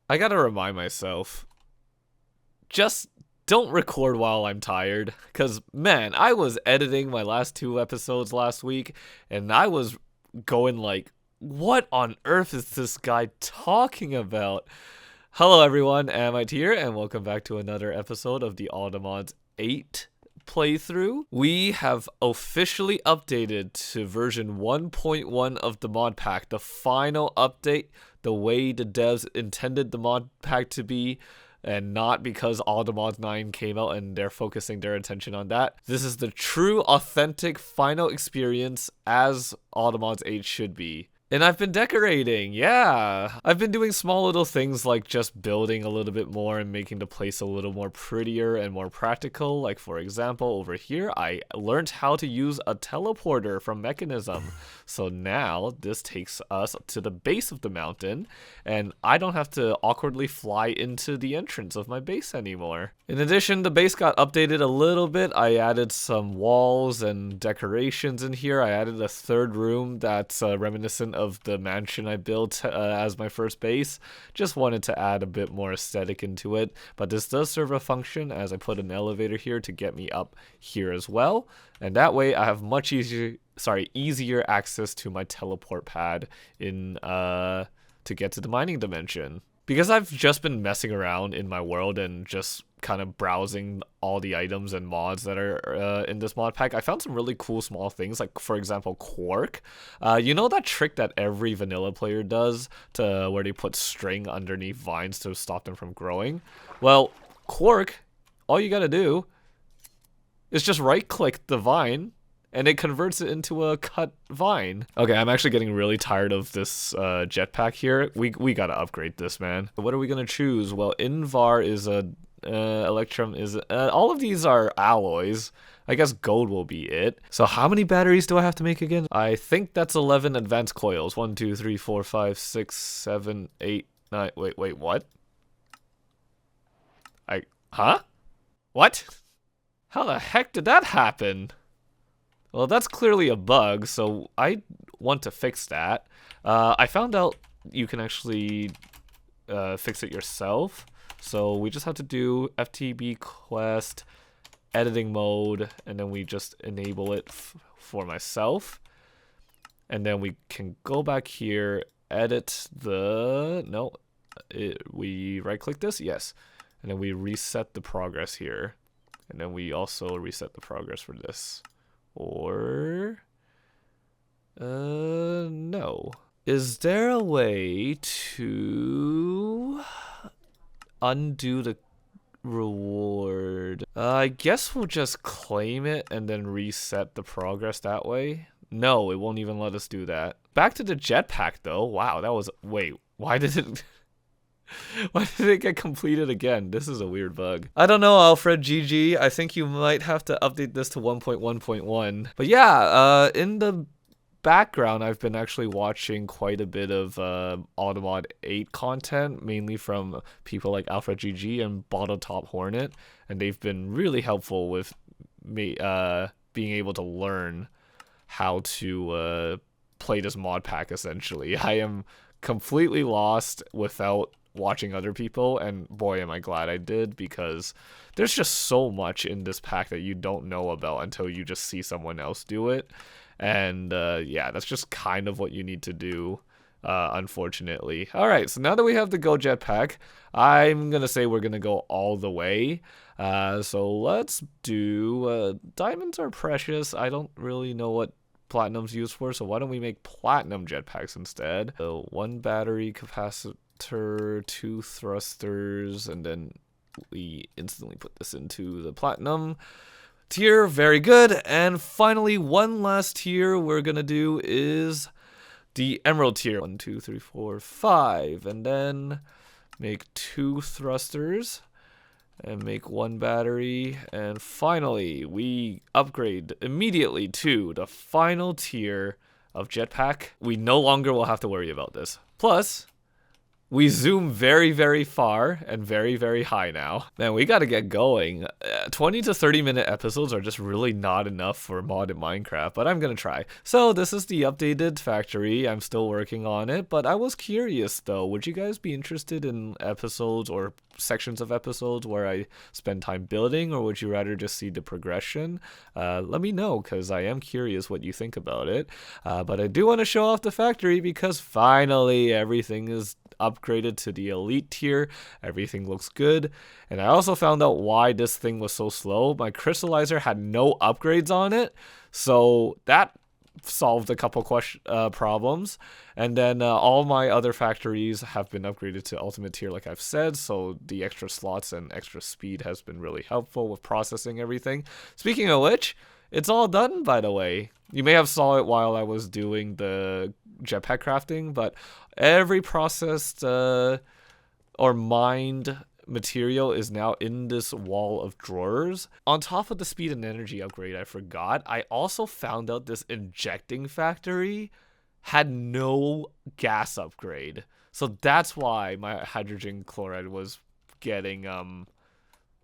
I gotta remind myself, just don't record while I'm tired. Because, man, I was editing my last 2 episodes last week, and I was going like, what on earth is this guy talking about? Hello, everyone. Amyte here, and welcome back to another episode of the ATM 8 playthrough. We have officially updated to version 1.1 of the mod pack, the final update, the way the devs intended the mod pack to be, and not because ATM 9 came out and they're focusing their attention on that. This is the true, authentic final experience as ATM 8 should be. And I've been decorating, yeah. I've been doing small little things like just building a little bit more and making the place a little more prettier and more practical. Like, for example, over here, I learned how to use a teleporter from Mechanism. So now this takes us to the base of the mountain, and I don't have to awkwardly fly into the entrance of my base anymore. In addition, the base got updated a little bit. I added some walls and decorations in here. I added a third room that's reminiscent of the mansion I built as my first base. Just wanted to add a bit more aesthetic into it, but this does serve a function as I put an elevator here to get me up here as well, and that way I have much easier access to my teleport pad in to get to the mining dimension. Because I've just been messing around in my world and just kind of browsing all the items and mods that are in this mod pack, I found some really cool small things, like, for example, Quark. You know that trick that every vanilla player does to where they put string underneath vines to stop them from growing? Well, Quark, all you gotta do is just right-click the vine, and it converts it into a cut vine. Okay, I'm actually getting really tired of this jetpack here. We gotta upgrade this, man. What are we gonna choose? Well, Invar is a Electrum is all of these are alloys. I guess gold will be it. So how many batteries do I have to make again? I think that's 11 advanced coils. 1, 2, 3, 4, 5, 6, 7, 8, 9. Wait, what? Huh? What? How the heck did that happen? Well, that's clearly a bug, so I want to fix that. I found out you can actually fix it yourself. So we just have to do FTB quest, editing mode, and then we just enable it for myself. And then we can go back here, edit the, we right click this, yes. And then we reset the progress here. And then we also reset the progress for this. Or, no. Is there a way to undo the reward? I guess we'll just claim it and then reset the progress that way. No, it won't even let us do that. Back to the jetpack though. Wow, that was, wait, why did it... Why did it get completed again? This is a weird bug. I don't know, Alfred GG. I think you might have to update this to 1.1.1. But yeah, in the background, I've been actually watching quite a bit of ATM 8 content, mainly from people like Alfred GG and Bottle Top Hornet, and they've been really helpful with me being able to learn how to play this mod pack, essentially. I am completely lost without watching other people, and boy am I glad I did, because there's just so much in this pack that you don't know about until you just see someone else do it. And yeah, that's just kind of what you need to do, unfortunately. Alright, so now that we have the Go Jetpack, I'm gonna say we're gonna go all the way. So let's do diamonds are precious. I don't really know what platinum's used for, so why don't we make platinum jetpacks instead? So 1 battery capacitor, 2 thrusters, and then we instantly put this into the platinum tier. Very good. And finally, one last tier we're gonna do is the emerald tier. 1, 2, 3, 4, 5, and then make 2 thrusters and make 1 battery, and finally we upgrade immediately to the final tier of jetpack. We no longer will have to worry about this. Plus, We zoom very, very far and very, very high now. Man, we gotta get going. 20 to 30-minute episodes are just really not enough for modded Minecraft, but I'm gonna try. So this is the updated factory. I'm still working on it, but I was curious though. Would you guys be interested in episodes or sections of episodes where I spend time building, or would you rather just see the progression? Let me know, because I am curious what you think about it. But I do want to show off the factory because finally everything is upgraded to the elite tier. Everything looks good. And I also found out why this thing was so slow. My crystallizer had no upgrades on it, so that solved a couple problems. And then all my other factories have been upgraded to ultimate tier, like I've said, so the extra slots and extra speed has been really helpful with processing everything. Speaking of which, it's all done, by the way. You may have saw it while I was doing the jetpack crafting, but every processed or mined material is now in this wall of drawers. On top of the speed and energy upgrade, I forgot, I also found out this injecting factory had no gas upgrade. So that's why my hydrogen chloride was getting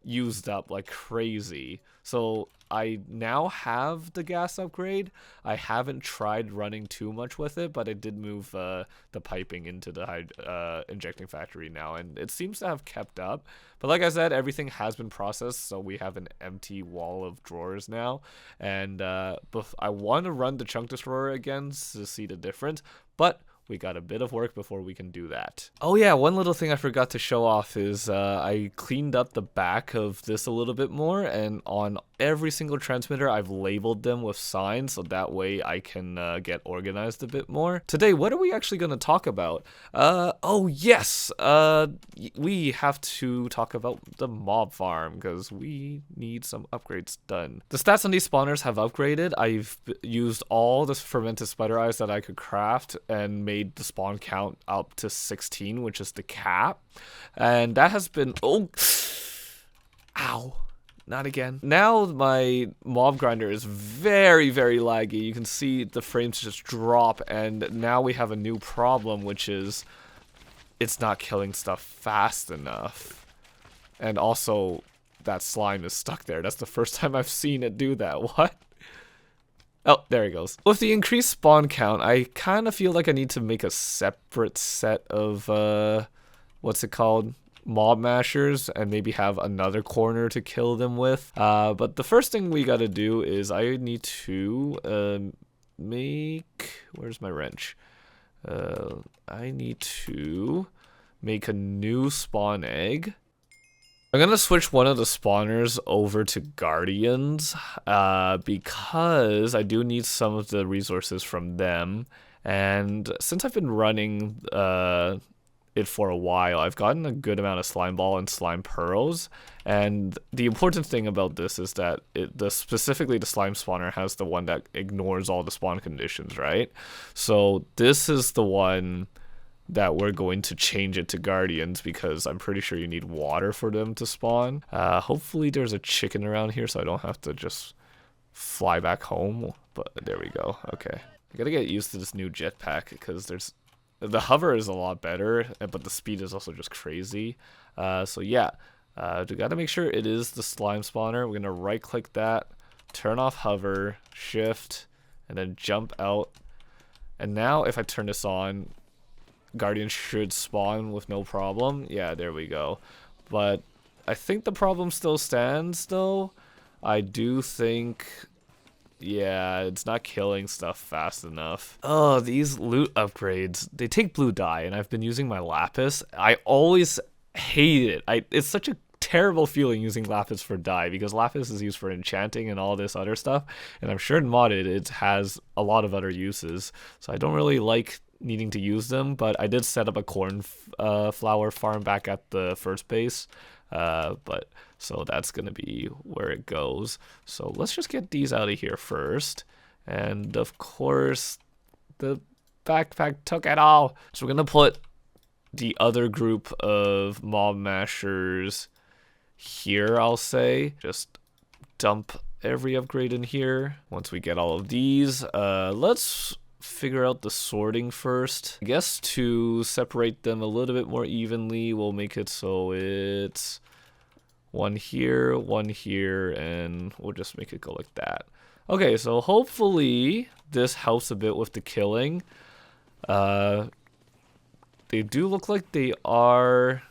used up like crazy. So I now have the gas upgrade. I haven't tried running too much with it, but I did move the piping into the injecting factory now, and it seems to have kept up. But like I said, everything has been processed, so we have an empty wall of drawers now. And I want to run the chunk destroyer again to see the difference, but we got a bit of work before we can do that. Oh yeah, one little thing I forgot to show off is I cleaned up the back of this a little bit more, and on every single transmitter I've labeled them with signs so that way I can get organized a bit more. Today, what are we actually going to talk about? Oh yes, we have to talk about the mob farm because we need some upgrades done. The stats on these spawners have upgraded. I've used all the fermented spider eyes that I could craft and made the spawn count up to 16, which is the cap. And that has been, oh, ow. Not again. Now my mob grinder is very, very laggy. You can see the frames just drop, and now we have a new problem, which is it's not killing stuff fast enough. And also, that slime is stuck there. That's the first time I've seen it do that. What? Oh, there he goes. With the increased spawn count, I kind of feel like I need to make a separate set of, what's it called? Mob mashers, and maybe have another corner to kill them with. But the first thing we gotta do is I need to where's my wrench? I need to make a new spawn egg. I'm gonna switch one of the spawners over to Guardians because I do need some of the resources from them. And since I've been running it for a while, I've gotten a good amount of slime ball and slime pearls. And the important thing about this is that specifically the slime spawner has the one that ignores all the spawn conditions, right? So this is the one that we're going to change it to Guardians because I'm pretty sure you need water for them to spawn. Hopefully there's a chicken around here so I don't have to just fly back home. But there we go. Okay. I gotta get used to this new jetpack because the hover is a lot better, but the speed is also just crazy. So yeah, we gotta make sure it is the slime spawner. We're gonna right click that, turn off hover, shift, and then jump out. And now if I turn this on, Guardian should spawn with no problem. Yeah, there we go. But I think the problem still stands though. I do think, yeah, it's not killing stuff fast enough. Oh, these loot upgrades, they take blue dye, and I've been using my lapis. I always hate it. It's such a terrible feeling using lapis for dye because lapis is used for enchanting and all this other stuff. And I'm sure in modded it has a lot of other uses. So I don't really like needing to use them, but I did set up a corn flower farm back at the first base, but so that's gonna be where it goes. So let's just get these out of here first, and of course the backpack took it all, so we're gonna put the other group of mob mashers here. I'll say just dump every upgrade in here. Once we get all of these, let's figure out the sorting first. I guess to separate them a little bit more evenly, we'll make it so it's one here, and we'll just make it go like that. Okay, so hopefully this helps a bit with the killing. They do look like they are.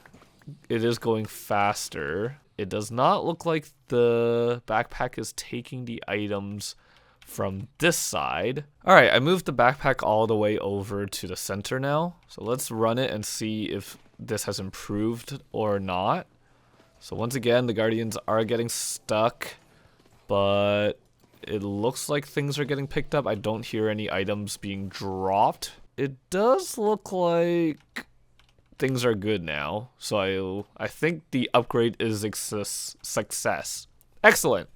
It is going faster. It does not look like the backpack is taking the items from this side. All right, I moved the backpack all the way over to the center now. So let's run it and see if this has improved or not. So once again, the Guardians are getting stuck, but it looks like things are getting picked up. I don't hear any items being dropped. It does look like things are good now. So I think the upgrade is a success. Excellent.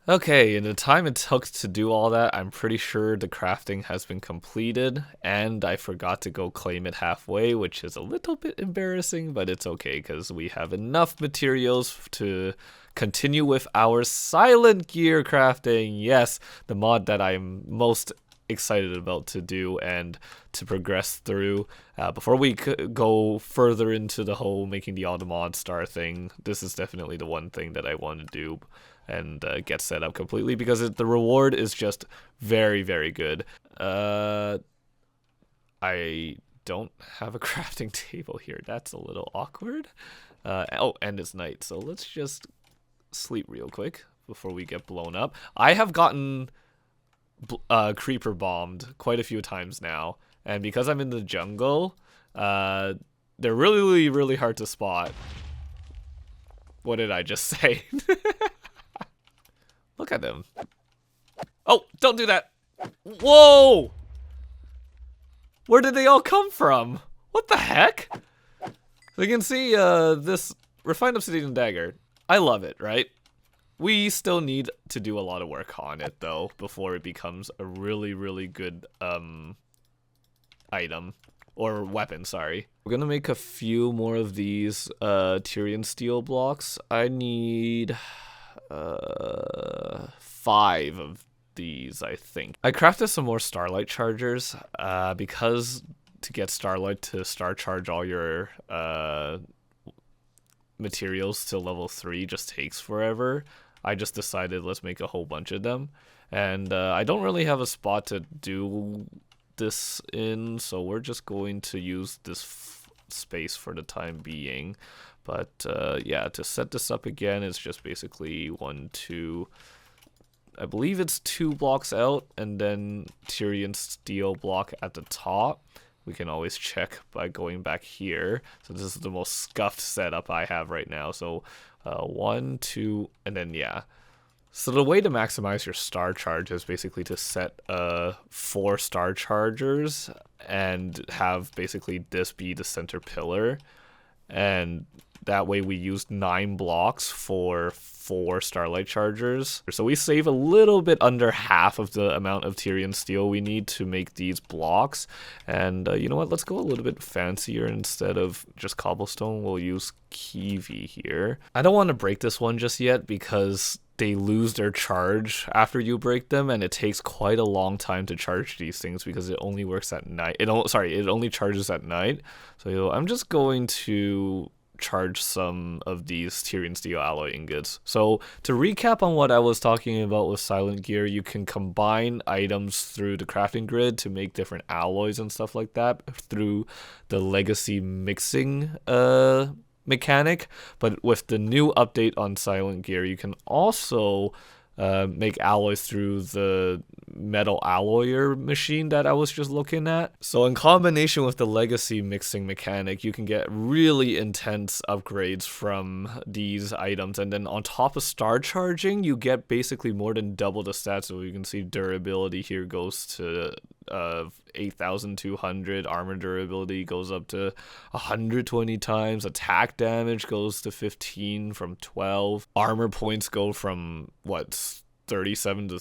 Okay, in the time it took to do all that, I'm pretty sure the crafting has been completed, and I forgot to go claim it halfway, which is a little bit embarrassing, but it's okay because we have enough materials to continue with our silent gear crafting. Yes, the mod that I'm most excited about to do and to progress through. Before we go further into the whole making the ATM Star thing, this is definitely the one thing that I want to do and get set up completely because the reward is just very, very good. I don't have a crafting table here. That's a little awkward. Oh, and it's night, so let's just sleep real quick before we get blown up. I have gotten creeper bombed quite a few times now, and because I'm in the jungle, they're really, really hard to spot. What did I just say? Look at them. Oh, don't do that. Whoa! Where did they all come from? What the heck? So you can see this refined obsidian dagger. I love it, right? We still need to do a lot of work on it though before it becomes a really, really good item or weapon, sorry. We're gonna make a few more of these Tyrian steel blocks. I need 5 of these, I think. I crafted some more starlight chargers because to get starlight to star charge all your materials to level 3 just takes forever. I just decided let's make a whole bunch of them, and I don't really have a spot to do this in, so we're just going to use this space for the time being. But yeah, to set this up again, it's just basically 1, 2, I believe it's 2 blocks out, and then Tyrian steel block at the top. We can always check by going back here. So this is the most scuffed setup I have right now. So 1, 2, and then yeah. So the way to maximize your star charge is basically to set 4 star chargers and have basically this be the center pillar. And that way we used 9 blocks for 4 starlight chargers. So we save a little bit under half of the amount of Tyrian steel we need to make these blocks. And you know what, let's go a little bit fancier. Instead of just cobblestone, we'll use kiwi here. I don't want to break this one just yet because they lose their charge after you break them, and it takes quite a long time to charge these things because it only works at night. It only charges at night. So I'm just going to charge some of these Tyrian steel alloy ingots. So to recap on what I was talking about with silent gear, you can combine items through the crafting grid to make different alloys and stuff like that through the legacy mixing mechanic. But with the new update on silent gear, you can also make alloys through the metal alloyer machine that I was just looking at. So in combination with the legacy mixing mechanic, you can get really intense upgrades from these items. And then on top of star charging, you get basically more than double the stats. So you can see durability here goes to 8,200, armor durability goes up to 120 times, attack damage goes to 15 from 12, armor points go from what, 37 to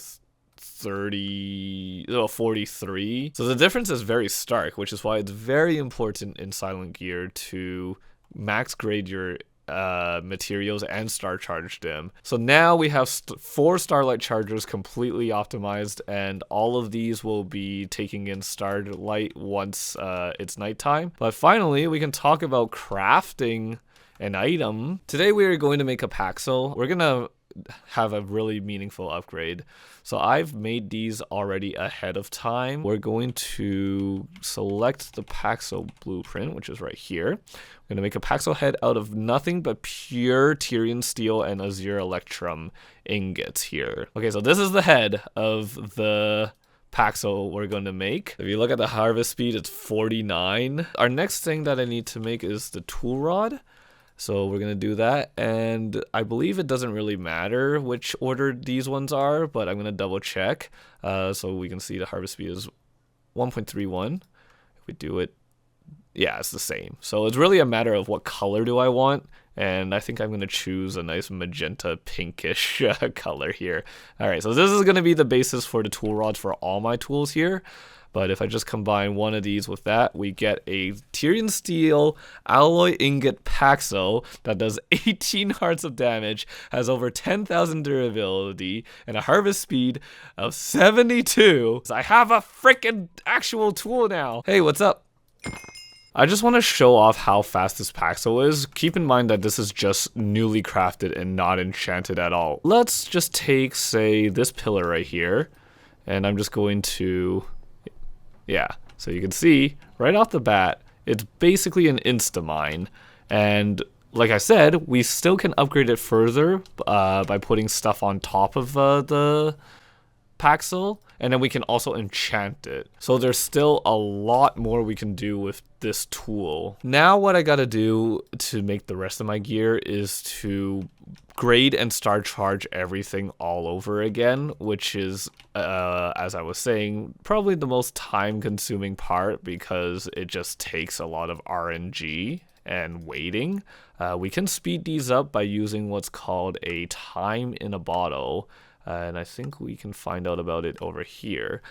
43. So the difference is very stark, which is why it's very important in silent gear to max grade your materials and star charged them. So now we have 4 starlight chargers completely optimized, and all of these will be taking in starlight once it's nighttime. But finally, we can talk about crafting an item. Today we are going to make a Paxel. We're gonna have a really meaningful upgrade. So I've made these already ahead of time. We're going to select the Paxel blueprint, which is right here. We're gonna make a Paxel head out of nothing but pure Tyrian steel and Azure Electrum ingots here. Okay, so this is the head of the Paxel we're going to make. If you look at the harvest speed, it's 49. Our next thing that I need to make is the tool rod. So we're going to do that, and I believe it doesn't really matter which order these ones are, but I'm going to double check. So we can see the harvest speed is 1.31. If we do it, yeah, it's the same. So it's really a matter of what color do I want, and I think I'm going to choose a nice magenta pinkish color here. All right, so this is going to be the basis for the tool rods for all my tools here. But if I just combine one of these with that, we get a Tyrian Steel Alloy Ingot Paxel that does 18 hearts of damage, has over 10,000 durability, and a harvest speed of 72. So I have a freaking actual tool now. Hey, what's up? I just want to show off how fast this Paxel is. Keep in mind that this is just newly crafted and not enchanted at all. Let's just take, say, this pillar right here, and I'm just going to... Yeah, so you can see right off the bat, it's basically an insta-mine. And like I said, we still can upgrade it further by putting stuff on top of the Paxel, and then we can also enchant it. So there's still a lot more we can do with this tool. Now what I gotta do to make the rest of my gear is to grade and star charge everything all over again, which is, as I was saying, probably the most time consuming part because it just takes a lot of RNG and waiting. We can speed these up by using what's called a time in a bottle, and I think we can find out about it over here.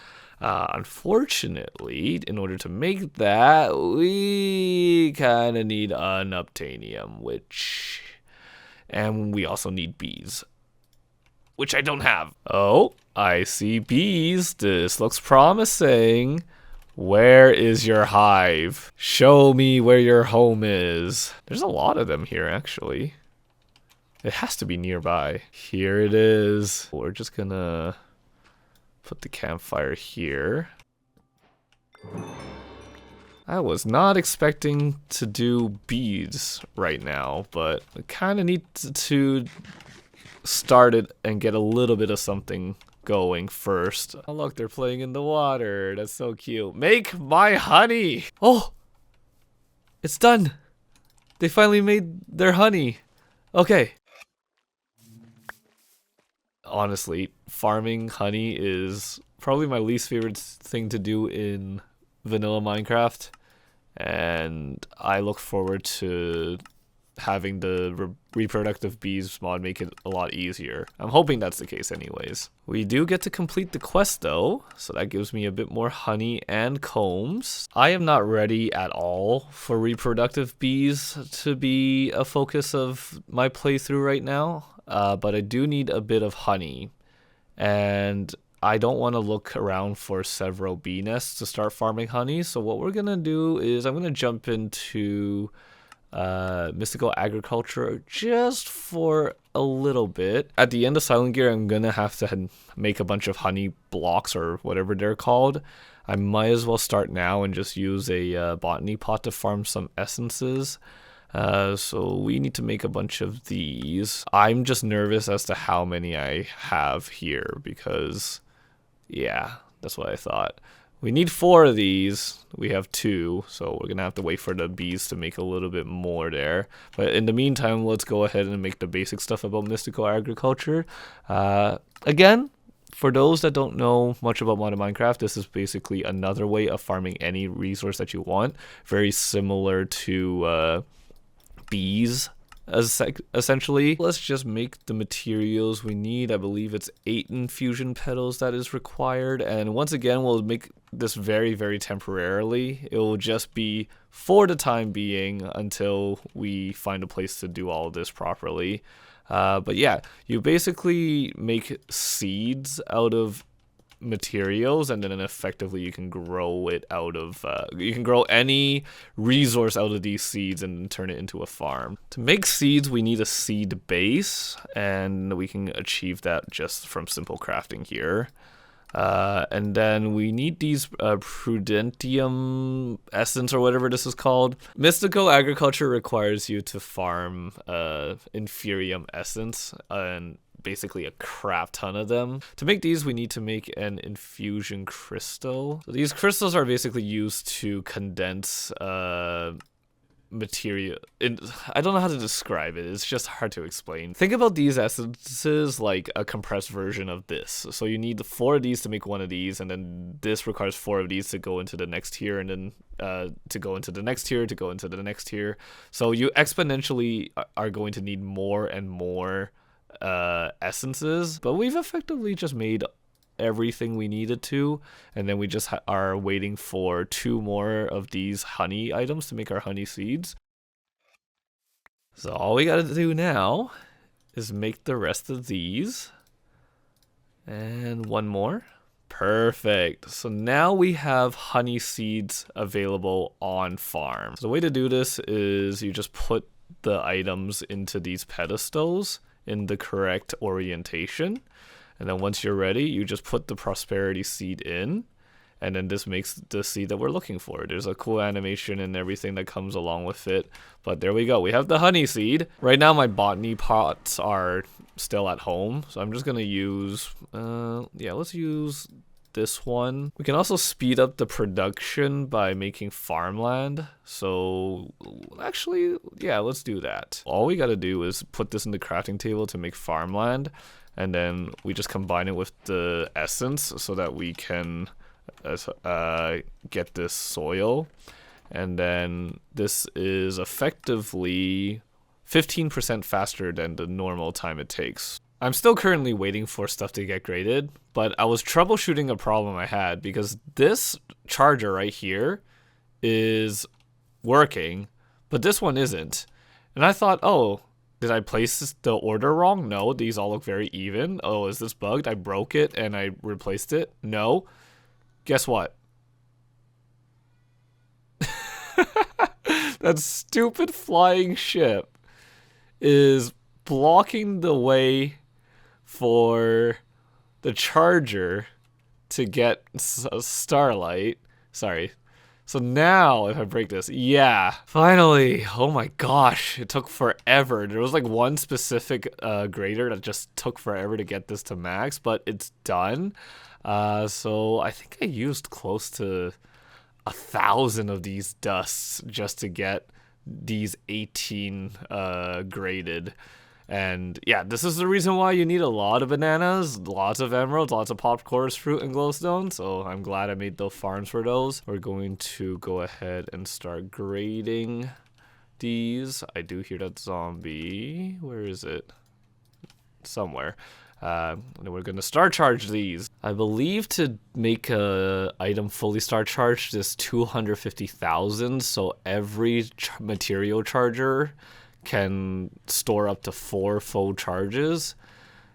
Unfortunately, in order to make that, we kind of need unobtainium, and we also need bees, which I don't have. Oh, I see bees. This looks promising. Where is your hive? Show me where your home is. There's a lot of them here, actually. It has to be nearby. Here it is. We're just gonna put the campfire here. I was not expecting to do beads right now, but I kind of need to start it and get a little bit of something going first. Oh look, they're playing in the water. That's so cute. Make my honey! Oh! It's done! They finally made their honey. Okay. Honestly, farming honey is probably my least favorite thing to do in vanilla Minecraft, and I look forward to having the reproductive bees mod make it a lot easier. I'm hoping that's the case anyways. We do get to complete the quest though, so that gives me a bit more honey and combs. I am not ready at all for reproductive bees to be a focus of my playthrough right now, but I do need a bit of honey, and I don't want to look around for several bee nests to start farming honey. So what we're gonna do is I'm gonna jump into mystical agriculture just for a little bit. At the end of Silent Gear, I'm gonna have to make a bunch of honey blocks or whatever they're called. I might as well start now and just use a botany pot to farm some essences. So we need to make a bunch of these. I'm just nervous as to how many I have here because, yeah, that's what I thought. We need 4 of these. We have 2, so we're gonna have to wait for the bees to make a little bit more there. But in the meantime, let's go ahead and make the basic stuff about mystical agriculture. Again, for those that don't know much about modern Minecraft, this is basically another way of farming any resource that you want. Very similar to bees essentially. Let's just make the materials we need. I believe it's 8 infusion petals that is required. And once again, we'll make this very, very temporarily. It will just be for the time being until we find a place to do all of this properly. But yeah, you basically make seeds out of materials, and then effectively you can grow it out of you can grow any resource out of these seeds and turn it into a farm. To make seeds, we need a seed base, and we can achieve that just from simple crafting here. And then we need these prudentium essence or whatever this is called. Mystical agriculture requires you to farm inferium essence and basically a crap ton of them. To make these, we need to make an infusion crystal. So these crystals are basically used to condense material. I don't know how to describe it. It's just hard to explain. Think about these essences like a compressed version of this. So you need 4 of these to make 1 of these, and then this requires 4 of these to go into the next tier, and then to go into the next tier, to go into the next tier. So you exponentially are going to need more and more essences, but we've effectively just made everything we needed to, and then we just are waiting for 2 more of these honey items to make our honey seeds. So all we gotta do now is make the rest of these, and 1 more. Perfect. So now we have honey seeds available on farm. So the way to do this is you just put the items into these pedestals in the correct orientation, and then once you're ready, you just put the prosperity seed in, and then this makes the seed that we're looking for. There's a cool animation and everything that comes along with it, but there we go. We have the honey seed. Right now my botany pots are still at home, so I'm just gonna use let's use this one. We can also speed up the production by making farmland. So actually, yeah, let's do that. All we gotta do is put this in the crafting table to make farmland, and then we just combine it with the essence so that we can get this soil. And then this is effectively 15% faster than the normal time it takes. I'm still currently waiting for stuff to get graded, but I was troubleshooting a problem I had because this charger right here is working, but this one isn't. And I thought, oh, did I place the order wrong? No, these all look very even. Oh, is this bugged? I broke it and I replaced it? No. Guess what? That stupid flying ship is blocking the way for the charger to get starlight. Sorry. So now if I break this, yeah, finally. Oh my gosh, it took forever. There was like one specific grader that just took forever to get this to max, but it's done. So I think I used close to 1,000 of these dusts just to get these 18 graded. And yeah, this is the reason why you need a lot of bananas, lots of emeralds, lots of popped chorus fruit and glowstone. So I'm glad I made those farms for those. We're going to go ahead and start grading these. I do hear that zombie. Where is it? Somewhere. And we're going to star charge these. I believe to make a item fully star charged is 250,000. So every material charger can store up to 4 full charges.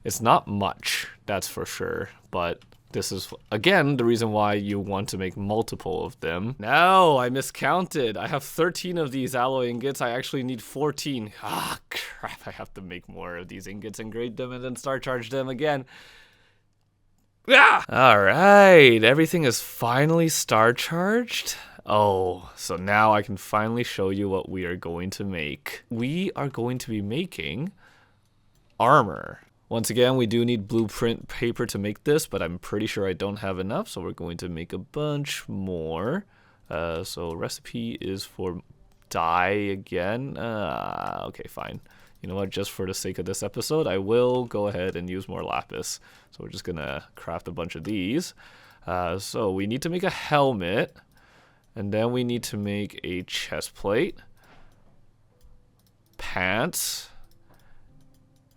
It's not much, that's for sure, but this is again the reason why you want to make multiple of them. No, I miscounted. I have 13 of these alloy ingots. I actually need 14. Ah, crap, I have to make more of these ingots and grade them and then star charge them again. Ah! All right, everything is finally star charged. Oh, so now I can finally show you what we are going to make. We are going to be making armor. Once again, we do need blueprint paper to make this, but I'm pretty sure I don't have enough, so we're going to make a bunch more. So recipe is for dye again. Okay, fine. You know what, just for the sake of this episode, I will go ahead and use more lapis. So we're just gonna craft a bunch of these. So we need to make a helmet. And then we need to make a chest plate, pants,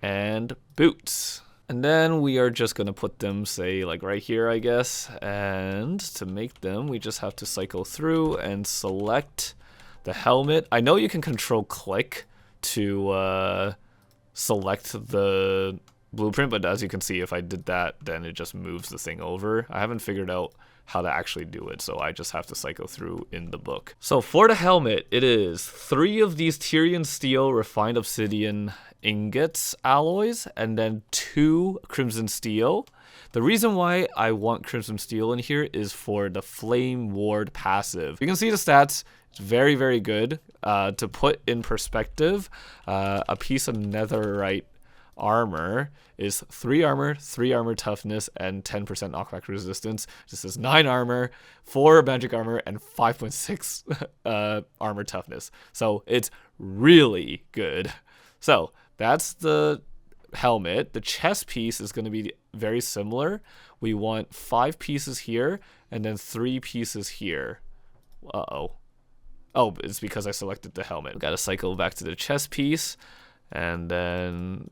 and boots. And then we are just going to put them, say, like right here, I guess. And to make them, we just have to cycle through and select the helmet. I know you can control click to select the blueprint, but as you can see, if I did that, then it just moves the thing over. I haven't figured out how to actually do it, so I just have to cycle through in the book. So for the helmet, it is 3 of these Tyrian steel refined obsidian ingots alloys, and then 2 crimson steel. The reason why I want crimson steel in here is for the flame ward passive. You can see the stats. It's very, very good. To put in perspective, a piece of netherite armor is 3 armor, 3 armor toughness, and 10% knockback resistance. This is 9 armor, 4 magic armor, and 5.6 armor toughness. So it's really good. So that's the helmet. The chest piece is going to be very similar. We want 5 pieces here and then 3 pieces here. Uh-oh. Oh, it's because I selected the helmet. Got to cycle back to the chest piece, and then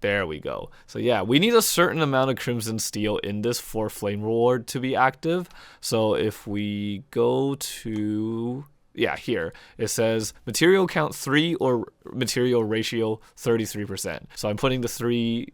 there we go. So yeah, we need a certain amount of crimson steel in this for flame reward to be active. So if we go to, yeah, here it says material count 3 or material ratio 33%. So I'm putting the 3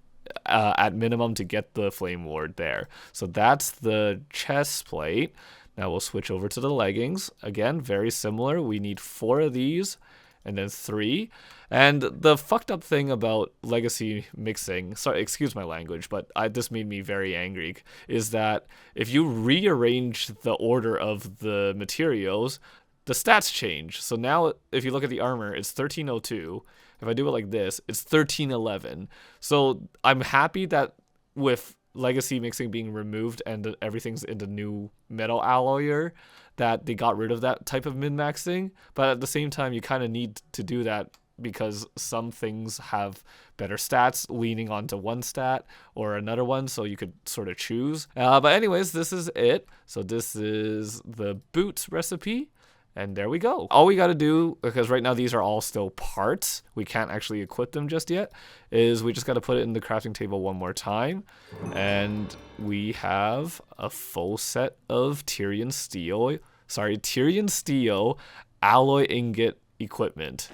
at minimum to get the flame ward there. So that's the chest plate. Now we'll switch over to the leggings. Again, very similar. We need 4 of these and then 3. And the fucked up thing about legacy mixing, sorry, excuse my language, but this made me very angry, is that if you rearrange the order of the materials, the stats change. So now if you look at the armor, it's 1302. If I do it like this, it's 1311. So I'm happy that with legacy mixing being removed and everything's in the new metal alloyer, that they got rid of that type of min-maxing. But at the same time, you kind of need to do that because some things have better stats leaning onto one stat or another one, so you could sort of choose. But anyways, this is it. So this is the boot recipe. And there we go. All we got to do, because right now these are all still parts, we can't actually equip them just yet, is we just got to put it in the crafting table one more time. And we have a full set of Tyrian steel alloy ingot equipment.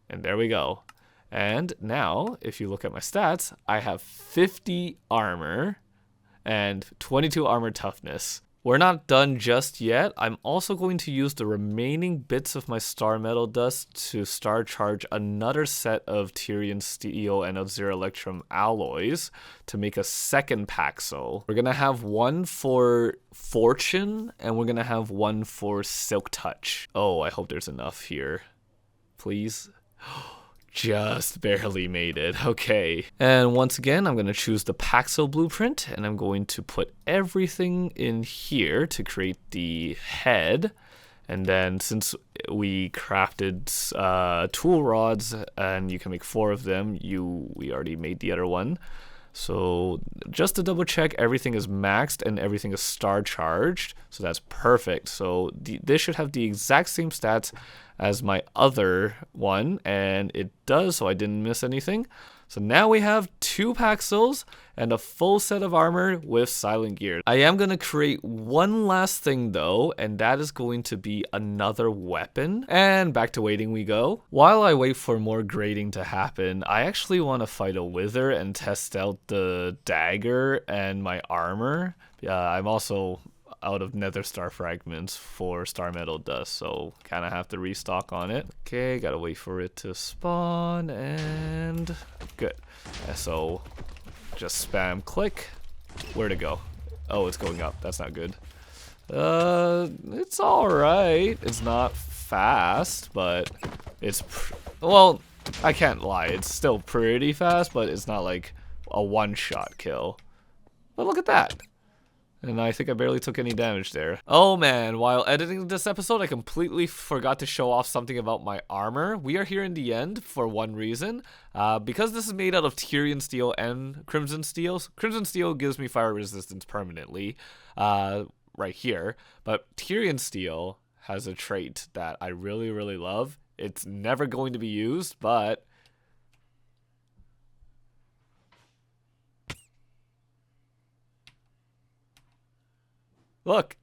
And there we go. And now, if you look at my stats, I have 50 armor and 22 armor toughness. We're not done just yet. I'm also going to use the remaining bits of my star metal dust to star charge another set of Tyrian steel and of Zero Electrum alloys to make a second Paxo. We're gonna have one for Fortune and we're gonna have one for Silk Touch. Oh, I hope there's enough here. Please. Just barely made it. Okay. And once again, I'm going to choose the Paxo blueprint and I'm going to put everything in here to create the head. And then since we crafted tool rods and you can make 4 of them, we already made the other one. So just to double check, everything is maxed and everything is star charged. So that's perfect. So this should have the exact same stats as my other one, and it does, so I didn't miss anything. So now we have 2 Paxos and a full set of armor with silent gear. I am going to create one last thing though, and that is going to be another weapon. And back to waiting we go. While I wait for more grading to happen, I actually want to fight a wither and test out the dagger and my armor. I'm also out of nether star fragments for star metal dust, so kind of have to restock on it. Okay, gotta wait for it to spawn, and good. So just spam click. Where'd it go? Oh, it's going up. That's not good. It's all right. It's not fast, but it's well, I can't lie, it's still pretty fast, but it's not like a one-shot kill. But look at that. And I think I barely took any damage there. Oh man, while editing this episode, I completely forgot to show off something about my armor. We are here in the end for one reason. Because this is made out of Tyrian steel and crimson steel. Crimson steel gives me fire resistance permanently, right here. But Tyrian steel has a trait that I really, really love. It's never going to be used, but look.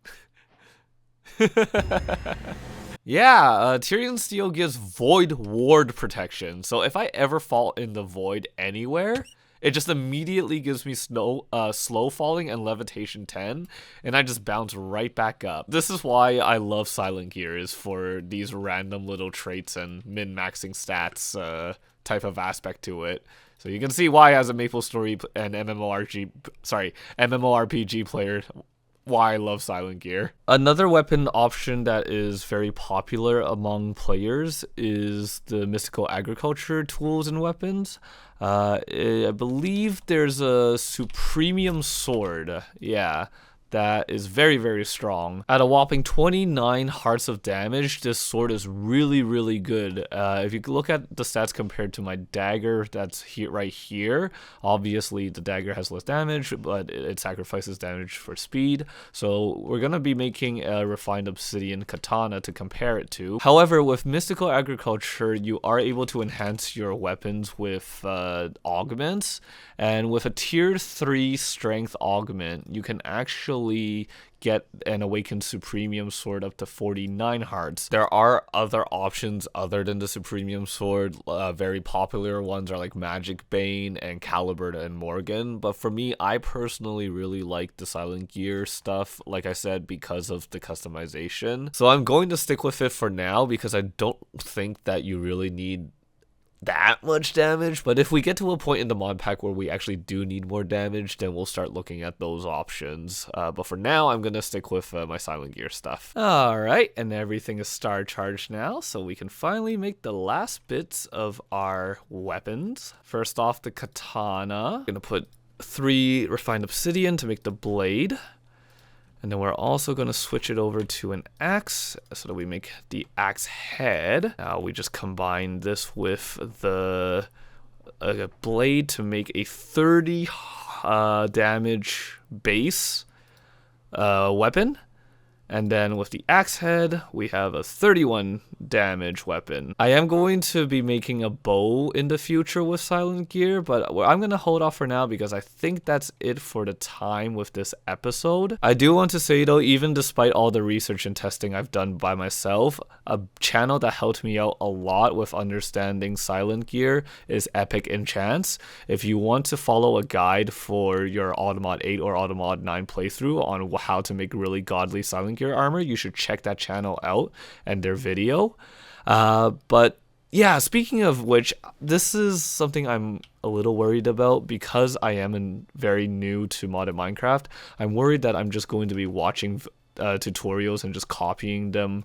Yeah, Tyrion Steel gives Void Ward protection. So if I ever fall in the Void anywhere, it just immediately gives me slow falling and levitation 10, and I just bounce right back up. This is why I love Silent Gear, is for these random little traits and min-maxing stats type of aspect to it. So you can see why, as a MapleStory and MMORPG player, why I love Silent Gear. Another weapon option that is very popular among players is the mystical agriculture tools and weapons. I believe there's a Supremium sword. Yeah. That is very, very strong. At a whopping 29 hearts of damage, this sword is really, really good. If you look at the stats compared to my dagger that's right here, obviously the dagger has less damage, but it sacrifices damage for speed. So we're going to be making a refined obsidian katana to compare it to. However, with mystical agriculture, you are able to enhance your weapons with augments. And with a tier 3 strength augment, you can actually get an awakened Supremium sword up to 49 hearts. There are other options other than the Supremium sword. Very popular ones are like Magic Bane and Caliber and Morgan. But for me, I personally really like the Silent Gear stuff, like I said, because of the customization. So I'm going to stick with it for now because I don't think that you really need that much damage, but if we get to a point in the mod pack where we actually do need more damage, then we'll start looking at those options. But for now, I'm gonna stick with my Silent Gear stuff. Alright, and everything is star charged now, so we can finally make the last bits of our weapons. First off, the katana. I'm gonna put 3 refined obsidian to make the blade. And then we're also going to switch it over to an axe so that we make the axe head. Now we just combine this with the blade to make a 30 damage base weapon. And then with the axe head, we have a 31 damage weapon. I am going to be making a bow in the future with Silent Gear, but I'm going to hold off for now because I think that's it for the time with this episode. I do want to say though, even despite all the research and testing I've done by myself, a channel that helped me out a lot with understanding Silent Gear is Epic Enchants. If you want to follow a guide for your Automod 8 or Automod 9 playthrough on how to make really godly Silent Gear armor, you should check that channel out and their video. But yeah, speaking of which, this is something I'm a little worried about because I am very new to modded Minecraft. I'm worried that I'm just going to be watching tutorials and just copying them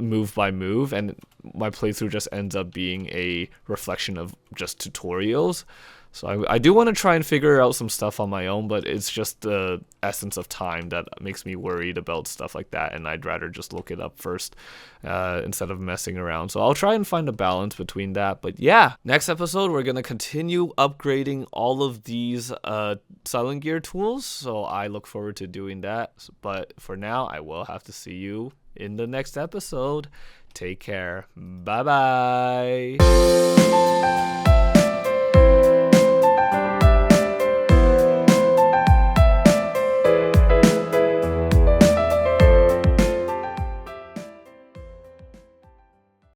move by move, and my playthrough just ends up being a reflection of just tutorials. So I do want to try and figure out some stuff on my own, but it's just the essence of time that makes me worried about stuff like that, and I'd rather just look it up first instead of messing around. So I'll try and find a balance between that. But yeah, next episode, we're going to continue upgrading all of these Silent Gear tools, so I look forward to doing that. But for now, I will have to see you in the next episode. Take care. Bye-bye.